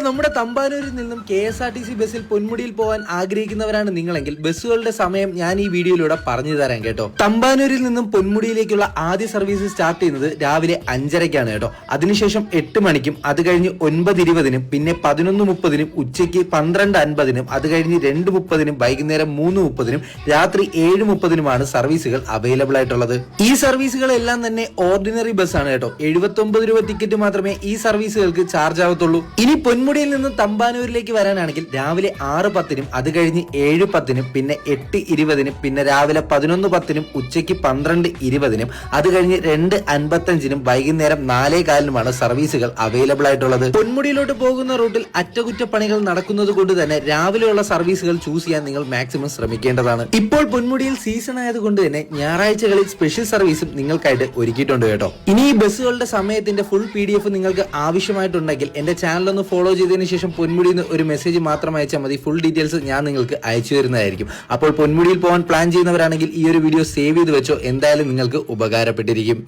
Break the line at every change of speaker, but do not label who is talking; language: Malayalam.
നമ്മുടെ തമ്പാനൂരിൽ നിന്നും KSRTC ബസ്സിൽ പൊന്മുടിയിൽ പോകാൻ ആഗ്രഹിക്കുന്നവരാണ് നിങ്ങളെങ്കിൽ ബസ്സുകളുടെ സമയം ഞാൻ ഈ വീഡിയോയിലൂടെ പറഞ്ഞു തരാം കേട്ടോ. തമ്പാനൂരിൽ നിന്നും പൊന്മുടിയിലേക്കുള്ള ആദ്യ സർവീസ് സ്റ്റാർട്ട് ചെയ്യുന്നത് രാവിലെ 5:30ക്കാണ് കേട്ടോ. അതിനുശേഷം 8 മണിക്കും, അത് കഴിഞ്ഞ് 9:20-നും, പിന്നെ 11:30-നും, ഉച്ചയ്ക്ക് 12:50-നും, അത് കഴിഞ്ഞ് 2:30-നും, വൈകുന്നേരം 3:30-നും, രാത്രി 7:30-നുമാണ് സർവീസുകൾ അവൈലബിൾ ആയിട്ടുള്ളത്. ഈ സർവീസുകളെല്ലാം തന്നെ ഓർഡിനറി ബസ്സാണ് കേട്ടോ. 79 രൂപ ടിക്കറ്റ് മാത്രമേ ഈ സർവീസുകൾക്ക് ചാർജ് ആവത്തുള്ളൂ. ഇനി പൊന്മുടിയിൽ നിന്ന് തമ്പാനൂരിലേക്ക് വരാനാണെങ്കിൽ രാവിലെ 6:10-നും, അത് കഴിഞ്ഞ് 7:10-നും, പിന്നെ 8:20-നും, പിന്നെ രാവിലെ 11:10-നും, ഉച്ചയ്ക്ക് 12:20-നും, അത് കഴിഞ്ഞ് 2:55-നും, വൈകുന്നേരം 4:15-നുമാണ് സർവീസുകൾ അവൈലബിൾ ആയിട്ടുള്ളത്. പൊന്മുടിയിലോട്ട് പോകുന്ന റൂട്ടിൽ അറ്റകുറ്റപ്പണികൾ നടക്കുന്നത് കൊണ്ട് തന്നെ രാവിലെയുള്ള സർവീസുകൾ ചൂസ് ചെയ്യാൻ നിങ്ങൾ മാക്സിമം ശ്രമിക്കേണ്ടതാണ്. ഇപ്പോൾ പൊന്മുടിയിൽ സീസൺ ആയതുകൊണ്ട് തന്നെ ഞായറാഴ്ചകളിൽ സ്പെഷ്യൽ സർവീസും നിങ്ങൾക്കായിട്ട് ഒരുക്കിയിട്ടുണ്ട് കേട്ടോ. ഇനി ഈ ബസ്സുകളുടെ സമയത്തിന്റെ ഫുൾ PDF നിങ്ങൾക്ക് ആവശ്യമായിട്ടുണ്ടെങ്കിൽ എന്റെ ചാനൽ ഒന്ന് ഫോളോ ചെയ്തതിനു ശേഷം പൊന്മുടിയിൽ നിന്ന് ഒരു മെസ്സേജ് മാത്രം അയച്ചാൽ മതി. ഫുൾ ഡീറ്റെയിൽസ് ഞാൻ നിങ്ങൾക്ക് അയച്ചു തരുന്നതായിരിക്കും. അപ്പോൾ പൊന്മുടിയിൽ പോകാൻ പ്ലാൻ ചെയ്യുന്നവരാണെങ്കിൽ ഈ ഒരു വീഡിയോ സേവ് ചെയ്ത് വെച്ചോ, എന്തായാലും നിങ്ങൾക്ക് ഉപകാരപ്പെട്ടിരിക്കും.